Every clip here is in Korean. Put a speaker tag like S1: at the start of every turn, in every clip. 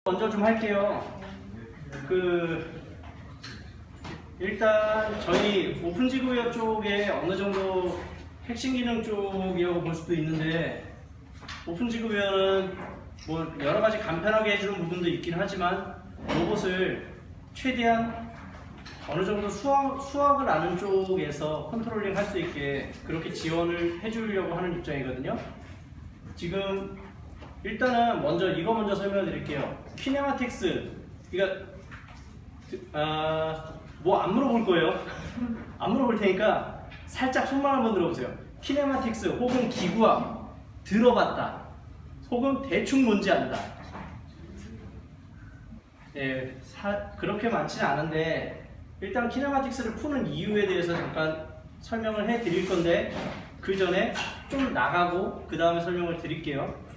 S1: 먼저 좀 할게요. 일단 저희 오픈지구웨어 쪽에 어느 정도 핵심 기능 쪽이라고 볼 수도 있는데, 오픈지구웨어는 뭐 여러 가지 간편하게 해주는 부분도 있긴 하지만 로봇을 최대한 어느 정도 수학을 아는 쪽에서 컨트롤링 할 수 있게 그렇게 지원을 해주려고 하는 입장이거든요. 지금 일단은 이거 먼저 설명해 드릴게요. 키네마틱스, 뭐 안 물어볼 거예요. 안 물어볼 테니까 살짝 손만 한번 들어보세요. 키네마틱스 혹은 기구학 들어봤다, 혹은 대충 뭔지 안다. 예, 그렇게 많지는 않은데 일단 키네마틱스를 푸는 이유에 대해서 잠깐 설명을 해 드릴 건데, 그 전에 좀 나가고 그 다음에 설명을 드릴게요.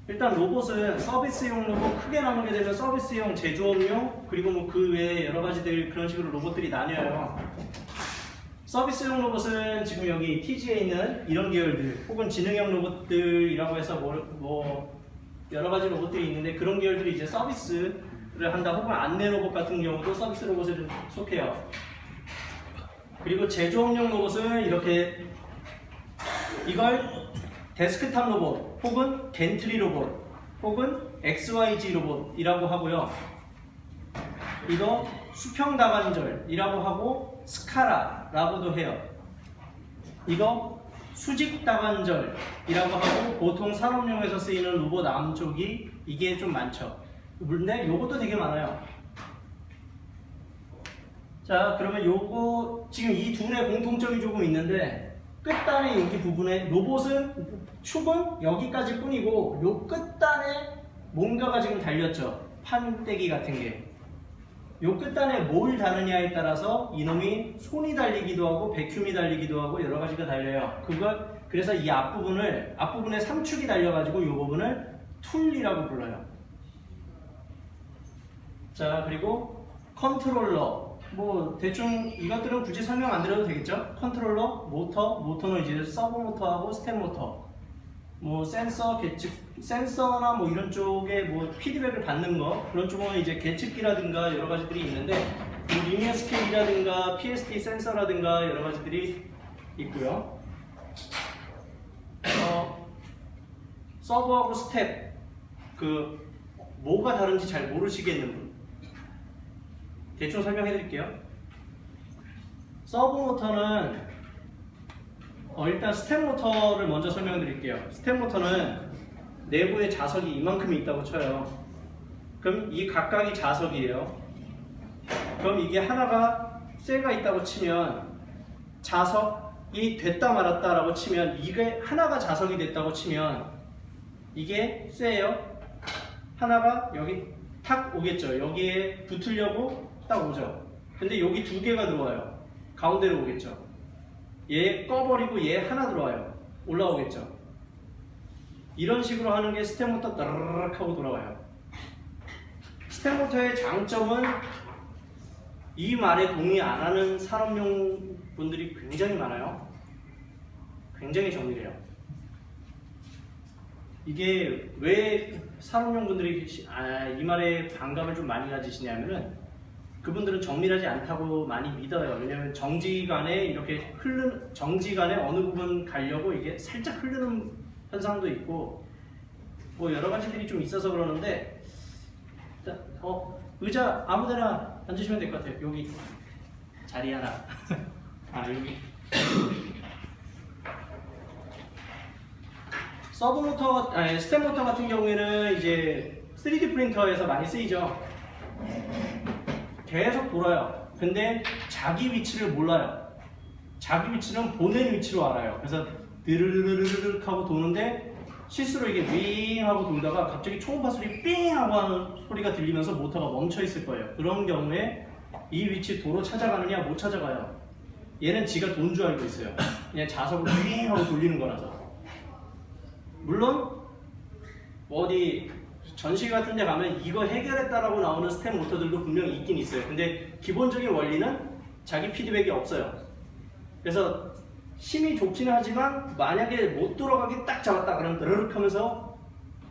S1: 일단 로봇은 서비스용 로봇, 크게 나누게 되면 서비스용, 제조업용, 그리고 뭐 그 외에 여러 가지들 그런 식으로 로봇들이 나뉘어요. 서비스용 로봇은 지금 여기 TG에 있는 이런 계열들, 혹은 지능형 로봇들이라고 해서 뭐 여러 가지 로봇들이 있는데, 그런 계열들이 이제 서비스를 한다, 혹은 안내 로봇 같은 경우도 서비스 로봇에 속해요. 그리고 제조업용 로봇은 이렇게, 이걸 데스크탑 로봇, 혹은 겐트리 로봇, 혹은 XYZ 로봇이라고 하고요. 이거 수평 다관절이라고 하고 스카라라고도 해요. 이거 수직 다관절이라고 하고, 보통 산업용에서 쓰이는 로봇 암 쪽이 이게 좀 많죠. 근데 요것도 되게 많아요. 자, 그러면 요거 지금 이 둘의 공통점이 조금 있는데, 끝단의 여기 부분에 로봇은 축은 여기까지 뿐이고, 요 끝단에 뭔가가 지금 달렸죠. 판때기 같은 게. 요 끝단에 뭘 다느냐에 따라서 이놈이 손이 달리기도 하고 베큐움이 달리기도 하고 여러 가지가 달려요. 그래서 이 앞부분에 3축이 달려가지고 이 부분을 툴이라고 불러요. 자, 그리고 컨트롤러, 뭐 대충 이것들은 굳이 설명 안 드려도 되겠죠? 컨트롤러, 모터는 이제 서버 모터하고 스텝 모터, 뭐 센서나 뭐 이런 쪽에 뭐 피드백을 받는 거, 그런 쪽은 이제 계측기라든가 여러 가지들이 있는데, 뭐 리니어 스케일이라든가 PST 센서라든가 여러 가지들이 있고요. 서버하고 스텝, 뭐가 다른지 잘 모르시겠는 분, 대충 설명해 드릴게요. 서브 모터는 일단 스텝 모터를 먼저 설명해 드릴게요. 스텝 모터는 내부에 자석이 이만큼 있다고 쳐요. 그럼 이 각각이 자석이에요. 그럼 이게 하나가 쇠가 있다고 치면, 자석이 됐다 말았다 라고 치면, 이게 하나가 자석이 됐다고 치면 이게 쇠예요. 하나가 여기 탁 오겠죠. 여기에 붙으려고 딱 오죠. 근데 여기 두 개가 들어와요. 가운데로 오겠죠. 얘 꺼버리고 얘 하나 들어와요. 올라오겠죠. 이런 식으로 하는 게 스텝 모터 따르르륵 하고 돌아와요. 스텝 모터의 장점은 이 말에 동의 안 하는 산업용 분들이 굉장히 많아요. 굉장히 정밀해요. 이게 왜 산업용 분들이 이 말에 반감을 좀 많이 가지시냐면은, 그분들은 정밀하지 않다고 많이 믿어요. 왜냐면 정지간에 어느 부분 가려고 이게 살짝 흐르는 현상도 있고, 뭐 여러 가지들이 좀 있어서 그러는데, 의자 아무데나 앉으시면 될 것 같아요. 여기 자리 하나. 여기. 스텝 모터 같은 경우에는 이제 3D 프린터에서 많이 쓰이죠. 계속 돌아요. 근데 자기 위치를 몰라요. 자기 위치는 보낸 위치로 알아요. 그래서 드르르르르륵 하고 도는데, 실수로 이게 윙 하고 돌다가 갑자기 초음파 소리 삥 하고 하는 소리가 들리면서 모터가 멈춰 있을 거예요. 그런 경우에 이 위치 도로 찾아가느냐, 못 찾아가요. 얘는 지가 돈 줄 알고 있어요. 그냥 자석으로 윙 하고 돌리는 거라서. 물론 어디 전시 같은 데 가면 이거 해결했다라고 나오는 스텝 모터들도 분명히 있긴 있어요. 근데 기본적인 원리는 자기 피드백이 없어요. 그래서 힘이 좋기는 하지만 만약에 못 돌아가게 딱 잡았다 그러면 드르륵 하면서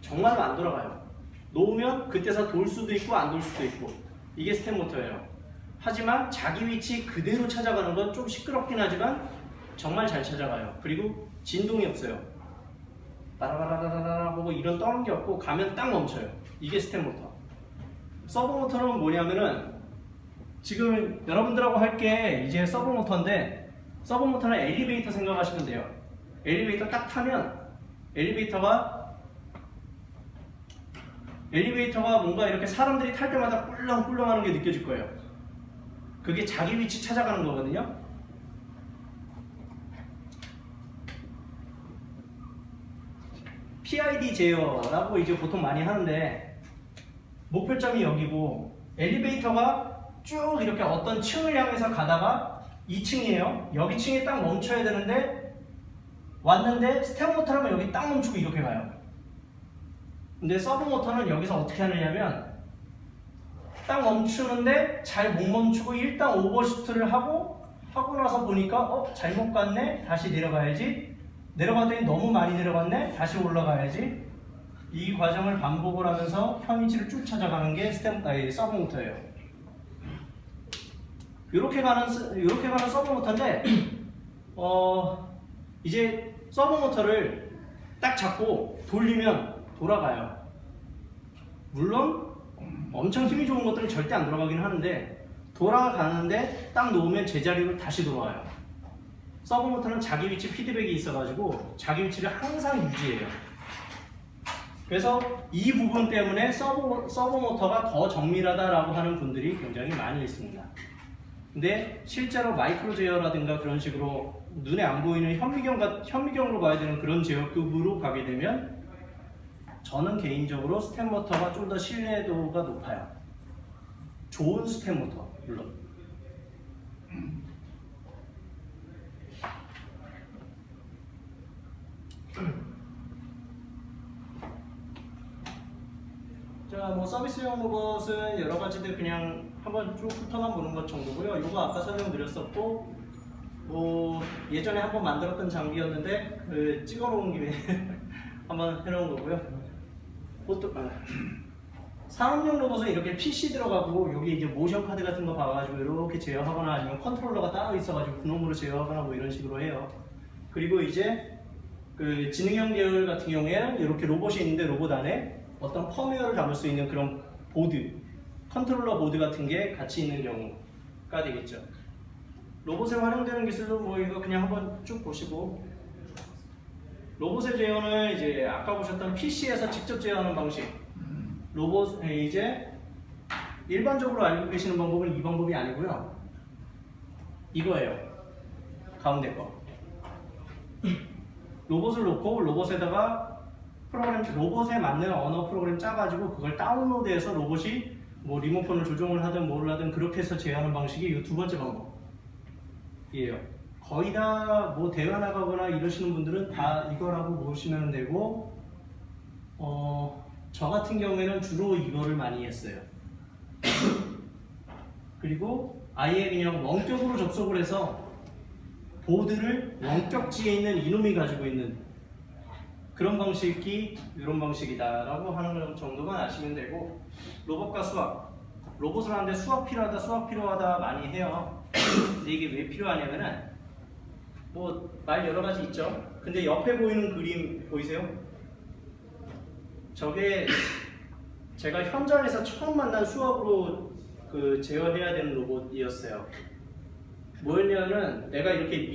S1: 정말로 안 돌아가요. 놓으면 그때서 돌 수도 있고 안 돌 수도 있고 이게 스텝 모터예요. 하지만 자기 위치 그대로 찾아가는 건 좀 시끄럽긴 하지만 정말 잘 찾아가요. 그리고 진동이 없어요. 따라라라라라 하고 이런 떠는 게 없고 가면 딱 멈춰요. 이게 스텝 모터. 서브 모터는 뭐냐면은 지금 여러분들하고 할 게 이제 서브 모터인데 서브 모터는 엘리베이터 생각하시면 돼요. 엘리베이터 딱 타면 엘리베이터가 뭔가 이렇게 사람들이 탈 때마다 꿀렁꿀렁 하는 게 느껴질 거예요. 그게 자기 위치 찾아가는 거거든요. PID 제어라고 이제 보통 많이 하는데 목표점이 여기고 엘리베이터가 쭉 이렇게 어떤 층을 향해서 가다가 2층이에요. 여기 층에 딱 멈춰야 되는데 왔는데 스텝 모터라면 여기 딱 멈추고 이렇게 가요. 근데 서브 모터는 여기서 어떻게 하느냐면 딱 멈추는데 잘 못 멈추고 일단 오버슈트를 하고 나서 보니까 잘못 갔네? 다시 내려가야지. 내려가더니 너무 많이 내려갔네? 다시 올라가야지. 이 과정을 반복을 하면서 편위치를 쭉 찾아가는 게 서브 모터예요. 이렇게 가는 서브 모터인데 이제 서브 모터를 딱 잡고 돌리면 돌아가요. 물론 엄청 힘이 좋은 것들은 절대 안 돌아가긴 하는데 돌아가는데 딱 놓으면 제자리로 다시 돌아와요. 서브 모터는 자기 위치 피드백이 있어가지고 자기 위치를 항상 유지해요. 그래서 이 부분 때문에 서브 모터가 더 정밀하다라고 하는 분들이 굉장히 많이 있습니다. 근데 실제로 마이크로 제어라든가 그런 식으로 눈에 안 보이는 현미경으로 봐야 되는 그런 제어급으로 가게 되면 저는 개인적으로 스텝 모터가 좀 더 신뢰도가 높아요. 좋은 스텝 모터 물론. 자, 뭐 서비스용 로봇은 여러 가지들 그냥 한번 쭉 훑어만 보는 것 정도고요. 이거 아까 설명드렸었고, 뭐 예전에 한번 만들었던 장비였는데 그 찍어놓은 김에 한번 해놓은 거고요. 산업용 로봇은 이렇게 PC 들어가고 여기 이제 모션 카드 같은 거 봐가지고 이렇게 제어하거나 아니면 컨트롤러가 따로 있어가지고 그놈으로 제어하거나 뭐 이런 식으로 해요. 그리고 이제 그 지능형 계열 같은 경우에는 이렇게 로봇이 있는데 로봇 안에 어떤 펌웨어를 담을 수 있는 그런 보드, 컨트롤러 보드 같은 게 같이 있는 경우가 되겠죠. 로봇에 활용되는 기술도 뭐 이거 그냥 한번 쭉 보시고, 로봇의 제어는 이제 아까 보셨던 PC에서 직접 제어하는 방식, 로봇에 이제 일반적으로 알고 계시는 방법은 이 방법이 아니고요. 이거예요. 가운데 거. 로봇을 놓고 로봇에다가 로봇에 맞는 언어 프로그램 짜가지고 그걸 다운로드해서 로봇이 뭐 리모컨을 조정을 하든 뭐를 하든 그렇게 해서 제어하는 방식이 이 두 번째 방법이에요. 거의 다 뭐 대화 나가거나 이러시는 분들은 다 이거라고 보시면 되고, 저 같은 경우에는 주로 이거를 많이 했어요. 그리고 아예 그냥 원격으로 접속을 해서 보드를 원격지에 있는 이놈이 가지고 있는 그런 방식이 이런 방식이다라고 하는 정도만 아시면 되고, 로봇과 수학, 로봇을 하는데 수학 필요하다 많이 해요. 근데 이게 왜 필요하냐면은 뭐 말 여러 가지 있죠. 근데 옆에 보이는 그림 보이세요? 저게 제가 현장에서 처음 만난 수학으로 그 제어해야 되는 로봇이었어요. 뭐였냐면 내가 이렇게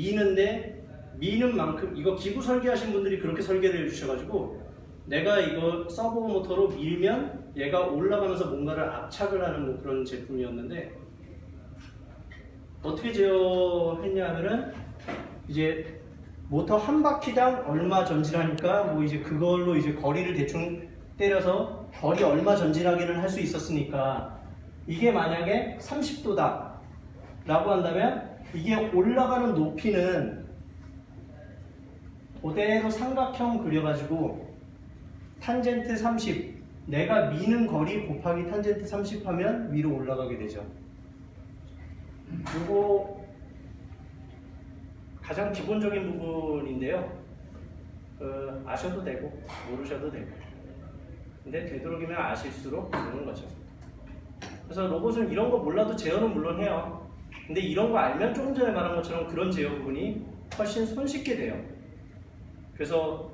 S1: 미는 만큼, 이거 기구 설계하신 분들이 그렇게 설계를 해주셔가지고 내가 이거 서버 모터로 밀면 얘가 올라가면서 뭔가를 압착을 하는 뭐 그런 제품이었는데, 어떻게 제어했냐 하면은 이제 모터 한 바퀴당 얼마 전진하니까 뭐 이제 그걸로 이제 거리를 대충 때려서 거리 얼마 전진하기는 할 수 있었으니까, 이게 만약에 30도다 라고 한다면 이게 올라가는 높이는 그대로 삼각형 그려가지고 탄젠트 30, 내가 미는 거리 곱하기 탄젠트 30 하면 위로 올라가게 되죠. 요거 가장 기본적인 부분인데요. 아셔도 되고 모르셔도 되고. 근데 되도록이면 아실수록 쓰는 거죠. 그래서 로봇은 이런 거 몰라도 제어는 물론 해요. 근데 이런 거 알면 조금 전에 말한 것처럼 그런 제어 부분이 훨씬 손쉽게 돼요. 그래서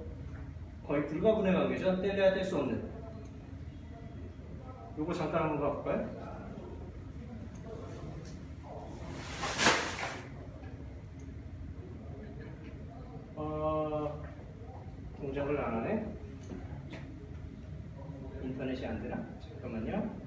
S1: 거의 불가분의 관계죠. 뗄래야 뗄 수 없는. 요거 잠깐 한번 봐볼까요? 동작을 안 하네. 인터넷이 안 되나? 잠깐만요.